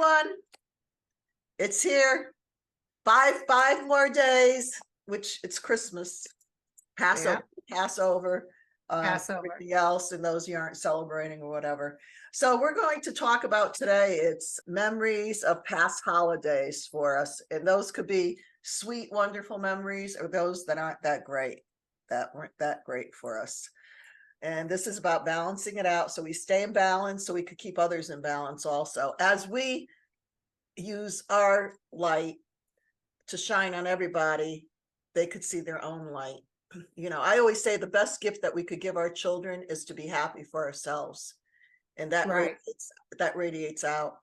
everyone. It's here. Five more days, which it's Christmas, Passover, Passover. everything else, and those you aren't celebrating or whatever. So we're going to talk about today, it's memories of past holidays for us. And those could be sweet, wonderful memories, or those that aren't that great, that weren't that great for us. And this is about balancing it out so we stay in balance, so we could keep others in balance also. As we use our light to shine on everybody, they could see their own light. You know, I always say the best gift that we could give our children is to be happy for ourselves. And that radiates out.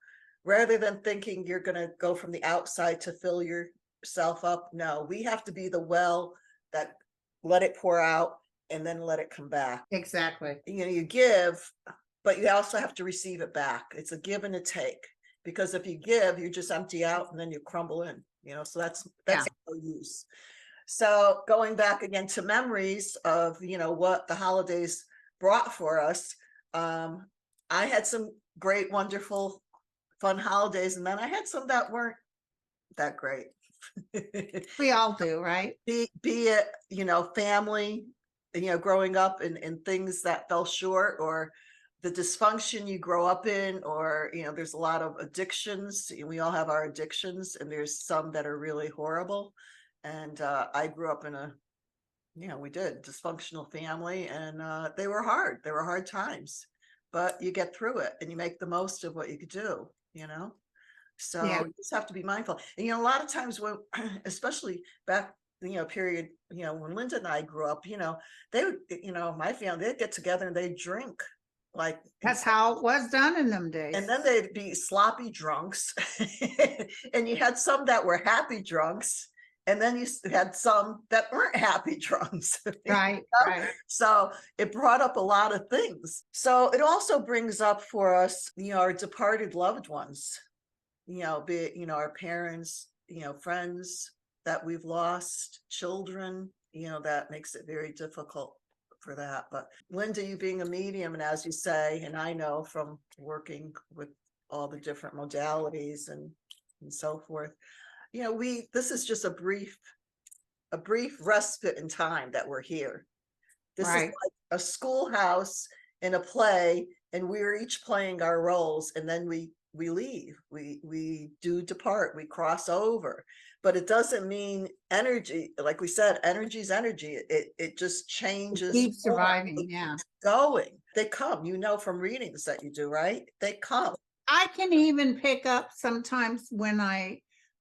Rather than thinking you're going to go from the outside to fill yourself up. No, we have to be the well that let it pour out and then let it come back. Exactly. You know, you give, but you also have to receive it back. It's a give and a take, because if you give, you just empty out and then you crumble in, you know, so that's no use. So going back again to memories of, you know, what the holidays brought for us. I had some great, wonderful, fun holidays, and then I had some that weren't that great. We all do, right? Be it, you know, family, you know, growing up in things that fell short, or the dysfunction you grow up in, or, you know, there's a lot of addictions. We all have our addictions, and there's some that are really horrible. And I grew up in a, you know, we did dysfunctional family, and they were hard. They were hard times, but you get through it and you make the most of what you could do, you know? So you just have to be mindful. And, you know, a lot of times when, especially back, you know, period, you know, when Linda and I grew up, you know, they would, you know, my family, they'd get together and they'd drink. Like, that's how it was done in them days. And then they'd be sloppy drunks. And you had some that were happy drunks, and then you had some that weren't happy drunks. Right, you know? right. So it brought up a lot of things. So it also brings up for us, you know, our departed loved ones, you know, be it, you know, our parents, you know, friends that we've lost, children, you know, that makes it very difficult for that. But Linda, you being a medium, and as you say, and I know from working with all the different modalities and so forth, you know, this is just a brief respite in time that we're here. This is like a schoolhouse in a play, and we're each playing our roles, and then we leave, we do depart, we cross over. But it doesn't mean energy, like we said, energy is energy. It just changes. Keep surviving. Going. They come, you know, from readings that you do, right? They come. I can even pick up sometimes when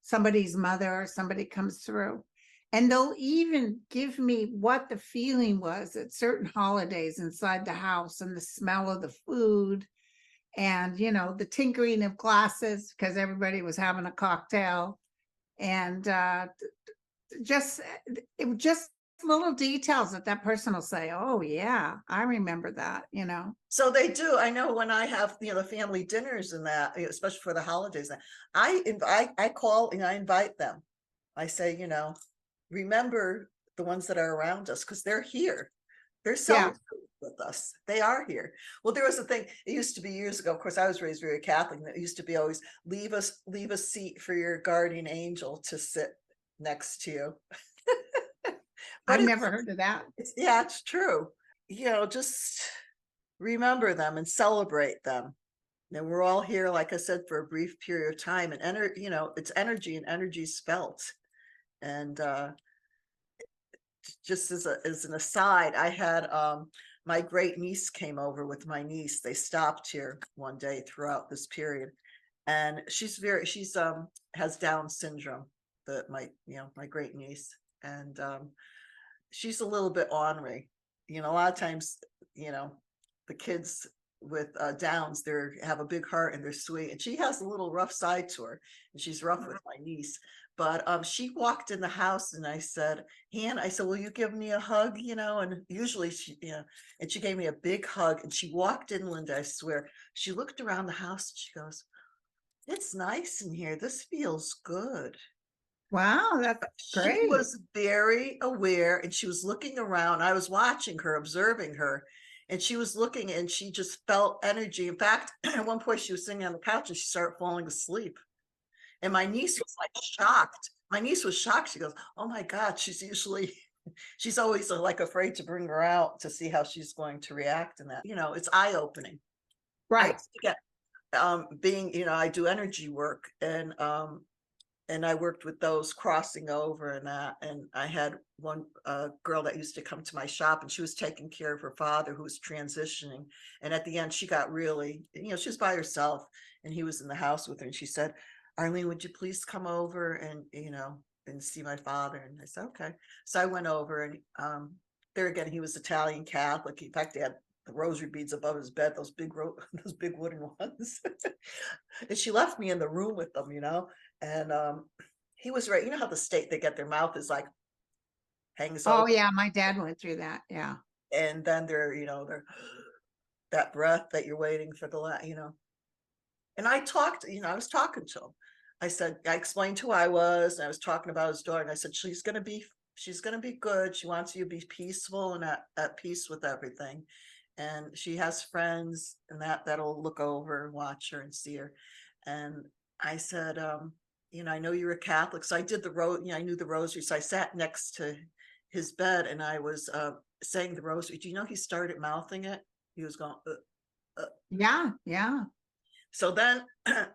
somebody's mother or somebody comes through, and they'll even give me what the feeling was at certain holidays inside the house, and the smell of the food, and, you know, the tinkering of glasses because everybody was having a cocktail, and just little details that person will say, oh yeah, I remember that, you know. So they do. I know when I have, you know, the family dinners and that, especially for the holidays, I call and I invite them. I say, you know, remember the ones that are around us, because they're here. They're celebrating with us. They are here. Well, there was a thing, it used to be years ago, of course I was raised very Catholic, and it used to be always leave a seat for your guardian angel to sit next to you. I've never heard of that. It's true. You know, just remember them and celebrate them. And we're all here, like I said, for a brief period of time, and you know, it's energy, and energy's felt. And just as an aside, I had my great niece came over with my niece. They stopped here one day throughout this period, and she's has Down syndrome, my great niece, and she's a little bit ornery. You know, a lot of times, you know, the kids with Downs, they have a big heart and they're sweet, and she has a little rough side to her, and she's rough with my niece. But she walked in the house, and I said, I said, will you give me a hug? You know, and usually she, you know, and she gave me a big hug, and she walked in, Linda, I swear, she looked around the house and she goes, it's nice in here. This feels good. Wow, that's great. She was very aware, and she was looking around. I was watching her, observing her, and she was looking and she just felt energy. In fact, at one point she was sitting on the couch and she started falling asleep. And my niece was like shocked. My niece was shocked. She goes, "Oh my God, she's always like afraid to bring her out to see how she's going to react in that. It's eye-opening. I Right. used to get being, I do energy work and I worked with those crossing over and that. And I had one girl that used to come to my shop and she was taking care of her father who was transitioning. And at the end, she got really, she was by herself and he was in the house with her. And she said, "Arlene, would you please come over and see my father?" And I said, "Okay." So I went over and there again, he was Italian Catholic. In fact, he had the rosary beads above his bed, those big those big wooden ones. And she left me in the room with them, and he was right. You know how the state they get their mouth is like hangs Oh open, yeah, my dad went through that. Yeah. and then they're that breath that you're waiting for the. And I talked, I was talking to him. I explained who I was, and I was talking about his daughter, and I said, she's gonna be good. She wants you to be peaceful and at peace with everything. And she has friends and that'll look over and watch her and see her. And I said, I know you're a Catholic. So I did I knew the rosary. So I sat next to his bed and I was saying the rosary. Do you know he started mouthing it? He was going, Yeah. Yeah. So then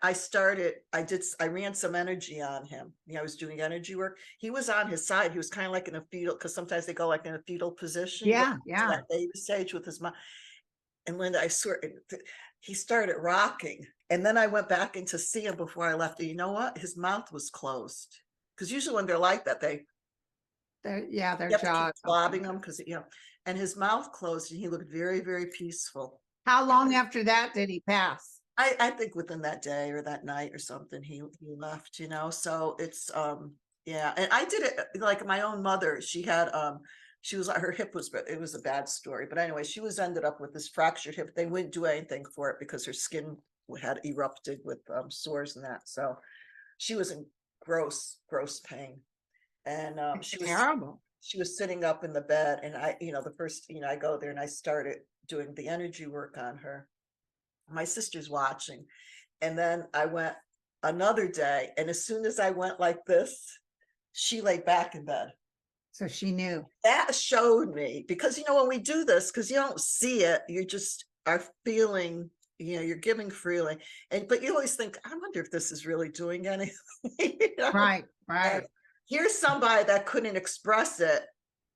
I ran some energy on him. I was doing energy work. He was on his side. He was kind of like in a fetal, because sometimes they go like in a fetal position, Yeah. to Yeah. that baby stage with his mom. And Linda, I swear, he started rocking. And then I went back in to see him before I left. And you know what? His mouth was closed. Because usually when they're like that, Their you have to keep jaws swabbing open. them and his mouth closed and he looked very, very peaceful. How long after that did he pass? I think within that day or that night or something, he left, so it's, yeah. And I did it like my own mother. She was her hip was, it was a bad story. But anyway, she was ended up with this fractured hip. They wouldn't do anything for it because her skin had erupted with sores and that. So she was in gross, gross pain. And It's terrible. she was sitting up in the bed and the first, I go there and I started doing the energy work on her. My sister's watching. And then I went another day. And as soon as I went like this, she laid back in bed. So she knew. That showed me because, when we do this, because you don't see it, you just are feeling, you're giving freely. But you always think, I wonder if this is really doing anything. Right. And Right. here's somebody that couldn't express it,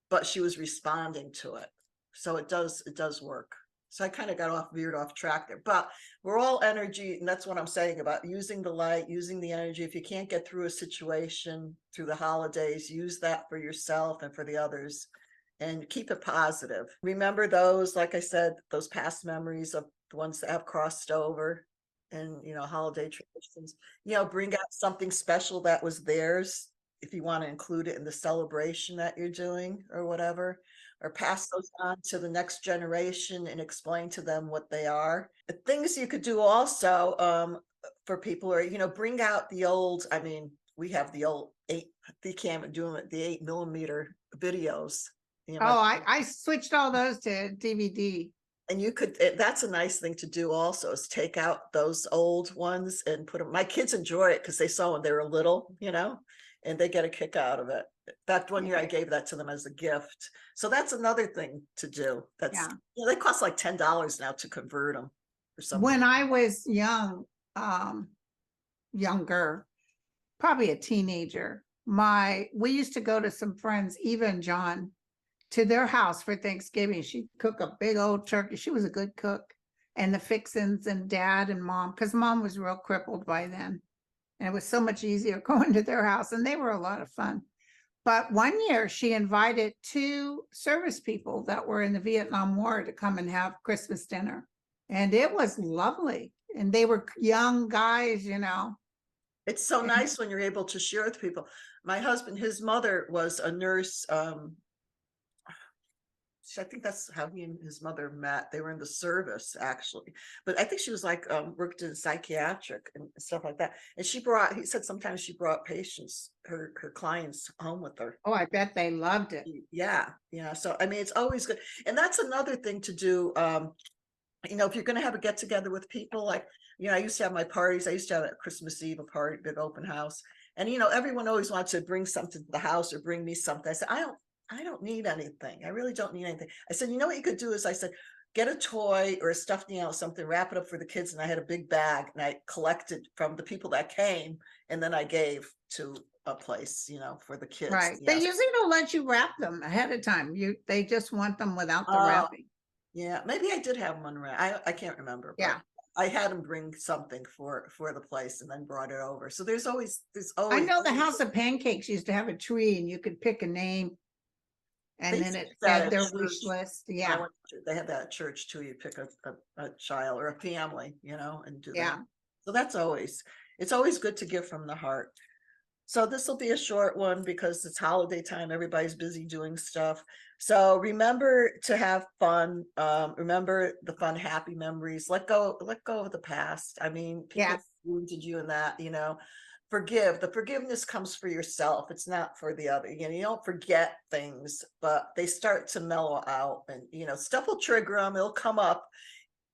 but she was responding to it. So it does work. So I kind of veered off track there, but we're all energy. And that's what I'm saying about using the light, using the energy. If you can't get through a situation through the holidays, use that for yourself and for the others and keep it positive. Remember those, like I said, those past memories of the ones that have crossed over and, holiday traditions, bring out something special that was theirs. If you want to include it in the celebration that you're doing or whatever, or pass those on to the next generation and explain to them what they are. The things you could do also for people are, bring out the old, we have the old they can't do it, the 8mm videos. Oh, I switched all those to DVD. And that's a nice thing to do also, is take out those old ones and put them. My kids enjoy it because they saw when they were little, and they get a kick out of it. In fact, one year I gave that to them as a gift. So that's another thing to do. That's, they cost like $10 now to convert them or something. When I was younger, probably a teenager, we used to go to some friends, Eva and John, to their house for Thanksgiving. She'd cook a big old turkey. She was a good cook. And the fixins and dad and mom, because mom was real crippled by then. And it was so much easier going to their house, and they were a lot of fun. But one year she invited 2 service people that were in the Vietnam War to come and have Christmas dinner. And it was lovely. And they were young guys, It's so nice when you're able to share with people. My husband, his mother was a nurse, I think that's how he and his mother met. They were in the service actually, but I think she was like worked in psychiatric and stuff like that. And he said sometimes she brought patients, her clients home with her. Oh, I bet they loved it. Yeah, yeah. So I mean, it's always good, and that's another thing to do. If you're going to have a get together with people, like, I used to have my parties. I used to have a Christmas Eve, a party, big open house. And, everyone always wants to bring something to the house or bring me something. I said, I don't need anything. I really don't need anything. I said, what you could do is, I said, get a toy or a stuffed, something, wrap it up for the kids. And I had a big bag and I collected from the people that came. And then I gave to a place, for the kids. Right. They usually don't let you wrap them ahead of time. They just want them without the wrapping. Yeah, maybe I did have one. I can't remember. But Yeah. I had him bring something for the place and then brought it over. So there's always. I know the House of Pancakes used to have a tree and you could pick a name and then it said their wish list. Yeah. They had that at church too. You pick a child or a family, and do that. Yeah. So it's always good to give from the heart. So this will be a short one because it's holiday time. Everybody's busy doing stuff. So remember to have fun. Remember the fun, happy memories. Let go of the past. I mean, people wounded you in that, forgive. The forgiveness comes for yourself. It's not for the other. You don't forget things, but they start to mellow out and, stuff will trigger them. It'll come up.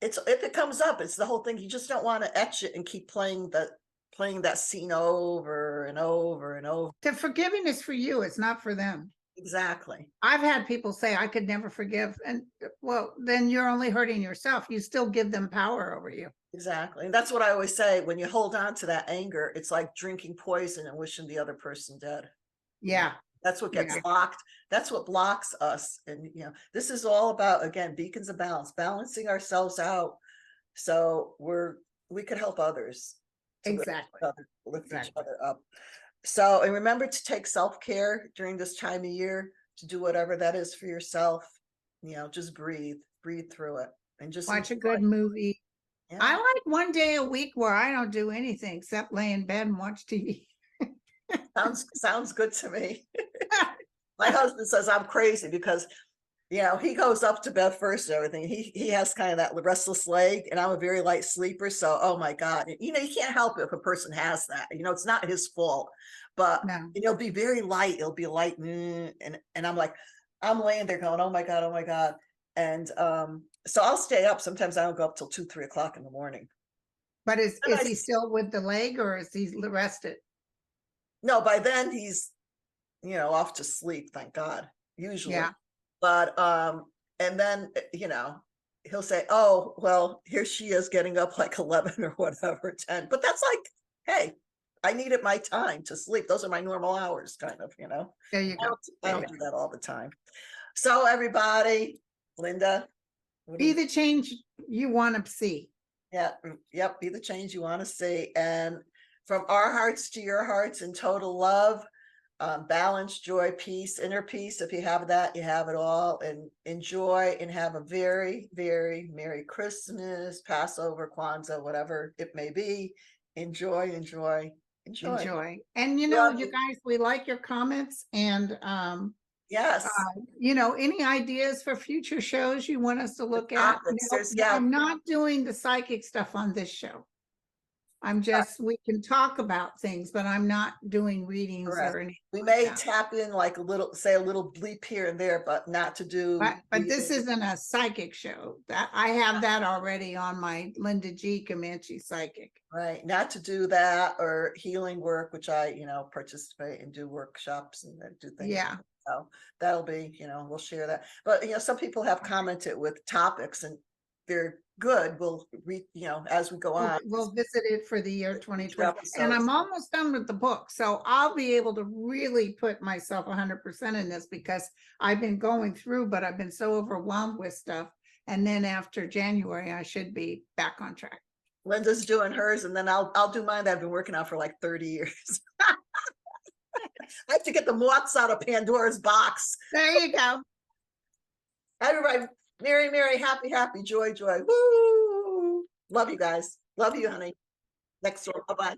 If it comes up, it's the whole thing. You just don't want to etch it and keep playing that scene over and over and over. The forgiving is for you. It's not for them. Exactly. I've had people say I could never forgive. And well, then you're only hurting yourself. You still give them power over you. Exactly. And that's what I always say. When you hold on to that anger, it's like drinking poison and wishing the other person dead. Yeah. That's what gets locked. That's what blocks us. And, this is all about, again, beacons of balance, balancing ourselves out. So we could help others. Exactly. Lift each other up. So, and remember to take self-care during this time of year, to do whatever that is for yourself. Just breathe through it and just watch a good movie. Yeah. I like one day a week where I don't do anything except lay in bed and watch TV. Sounds good to me. My husband says I'm crazy because he goes up to bed first and everything. He has kind of that restless leg, and I'm a very light sleeper. So, oh my God, you can't help it if a person has that. It's not his fault, but it'll be very light. It'll be light, and I'm like, I'm laying there going, oh my God, and so I'll stay up. Sometimes I don't go up till 2, 3 o'clock in the morning. But is he still with the leg, or is he rested? No, by then he's, off to sleep. Thank God. Usually. Yeah. But, and then, he'll say, oh, well, here she is getting up like 11 or whatever, 10. But that's like, hey, I needed my time to sleep. Those are my normal hours, kind of, There you go. I don't do that all the time. So everybody, Linda. Be the change you want to see. Yeah. Yep. Be the change you want to see. And from our hearts to your hearts, in total love, balance, joy, peace, inner peace. If you have that, you have it all. And enjoy and have a very, very Merry Christmas, Passover, Kwanzaa, whatever it may be. Enjoy. And you guys, we like your comments, and yes, any ideas for future shows you want us to look at? I'm not doing the psychic stuff on this show. We can talk about things, but I'm not doing readings or anything. We may tap in like a little bleep here and there, but not to do. But this isn't a psychic show. That I have that already on my Linda G Comanche Psychic. Right. Not to do that or healing work, which I, participate and do workshops and do things. Yeah. So that'll be, we'll share that. But, some people have commented with topics and they're good. We'll read, as we go on. We'll visit it for the year 2020. And I'm almost done with the book. So I'll be able to really put myself 100% in this, because I've been going through, but I've been so overwhelmed with stuff. And then after January, I should be back on track. Linda's doing hers, and then I'll do mine that I've been working on for like 30 years. I have to get the moths out of Pandora's box. There you go. Everybody, merry, happy, joy. Woo! Love you guys. Love you, honey. Next one. Bye-bye.